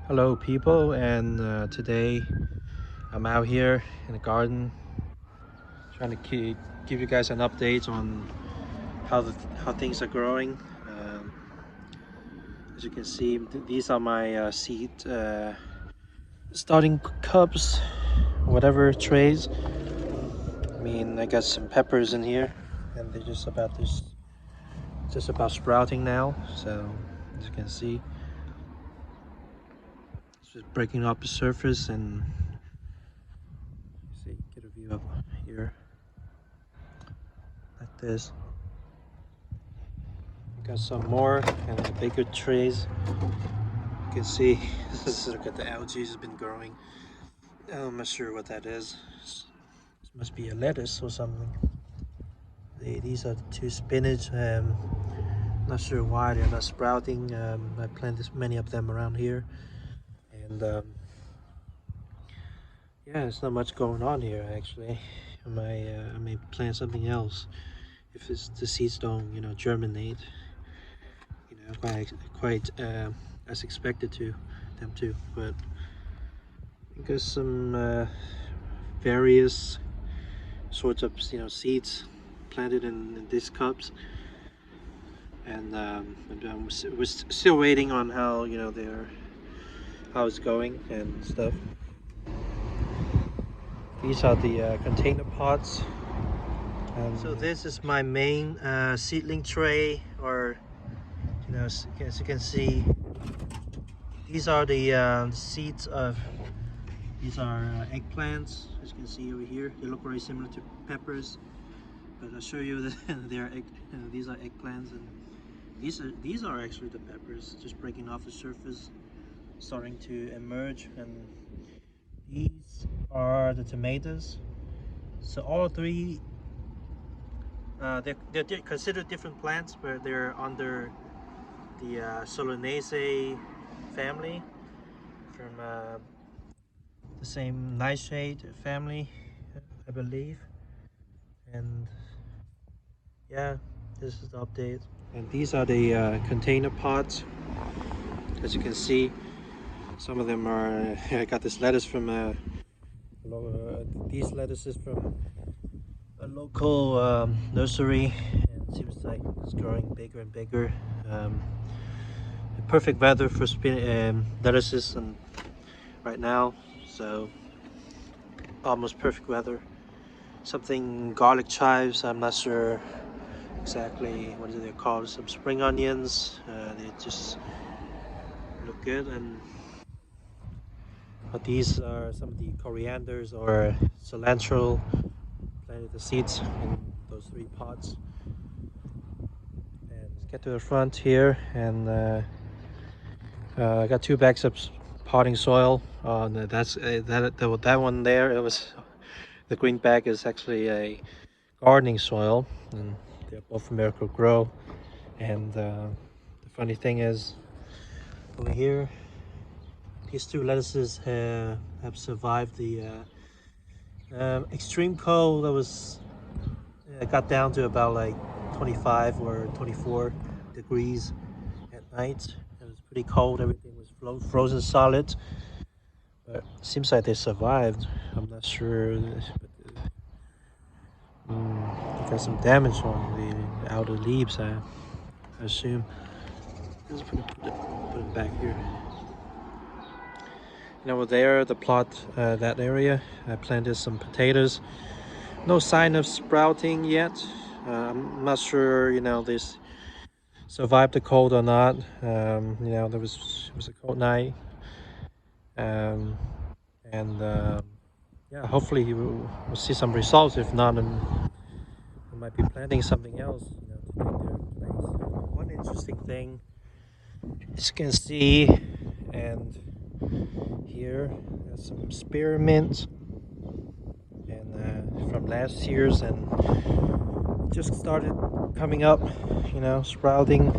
Hello people, and today I'm out here in the garden trying to give you guys an update on how things are growing. As you can see, these are my seed starting cups, whatever trays. I mean, I got some peppers in here, and they're just about sprouting now. So as you can see, it's just breaking up the surface, and see, get a view up here like this. Got some more and bigger trays. You can see, look at the algae has been growing. I'm not sure what that is. This must be a lettuce or something. These are the two spinach. Not sure why they're not sprouting. I planted many of them around here, and yeah, there's not much going on here actually. I may plant something else if the seeds don't, germinate. Quite as expected to them to, but I got some various sorts of seeds planted in these cups, and we're still waiting on how how it's going and stuff. These are the container pots. So this is my main seedling tray, or as you can see, these are the seeds of these are eggplants. As you can see over here, they look very similar to peppers, but I'll show you that they are these are eggplants, and these are actually the peppers, just breaking off the surface, starting to emerge, and these are the tomatoes. So all three, they're considered different plants, but they're under the Solanaceae family, from the same nightshade family, I believe. And yeah, this is the update. And these are the container pots. As you can see, some of them are I got this lettuce from these lettuces from a local nursery, and it seems like it's growing bigger and bigger. Perfect weather for lettuces and right now, so almost perfect weather. Something garlic chives, I'm not sure exactly what they're called. Some spring onions, they just look good. And these are some of the corianders or cilantro. Planted the seeds in those three pots. And let's get to the front here, and I got 2 bags of potting soil. That one there. It was the green bag is actually a gardening soil, and they're both from Miracle-Gro. And the funny thing is, over here, these two lettuces have survived the extreme cold. That was it got down to about like 25 or 24 degrees at night. It was pretty cold. Everything was frozen solid. But it seems like they survived. I'm not sure, but got some damage on the outer leaves, I assume. Let's put it back here. And over there, the plot, that area, I planted some potatoes. No sign of sprouting yet. I'm not sure, this survived the cold or not. It was a cold night. And yeah, hopefully we'll see some results. If not, then we might be planting something else, to take their place. One interesting thing, as you can see, and here, there's some spearmint, and from last year's, and it just started coming up, sprouting.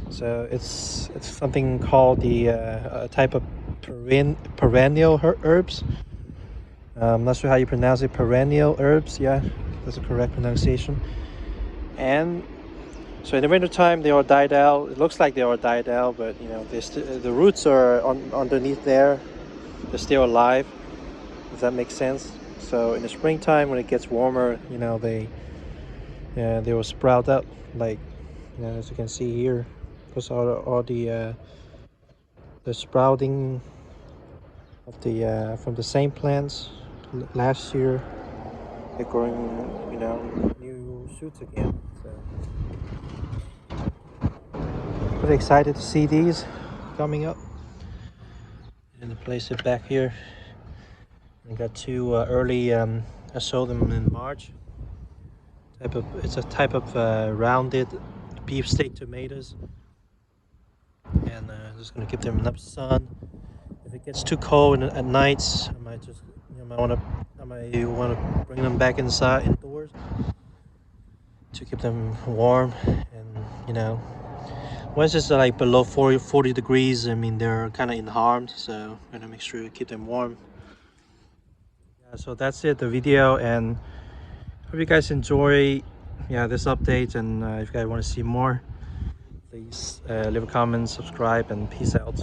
So it's something called the a type of perennial herbs. I'm not sure how you pronounce it. Perennial herbs, yeah, that's the correct pronunciation. And So in the winter time, they all died out. It looks like they all died out, but you know, the roots are underneath there. They're still alive, if that makes sense. So in the springtime, when it gets warmer, you know, they will sprout up, like, you know, as you can see here. Those are all the sprouting of the from the same plants last year. They're growing, you know, new shoots again. So pretty excited to see these coming up. And place it back here. I got two early. I sold them in March. It's a type of rounded beefsteak tomatoes, and just gonna give them enough sun. If it gets too cold at nights, I might just, you know, I might want to bring them back indoors to keep them warm. And you know, once it's like below 40 degrees, I mean, they're kind of in harm, so I'm gonna make sure to keep them warm. Yeah, so that's it, the video, and hope you guys enjoy, yeah, this update. And if you guys want to see more, please leave a comment, subscribe, and peace out.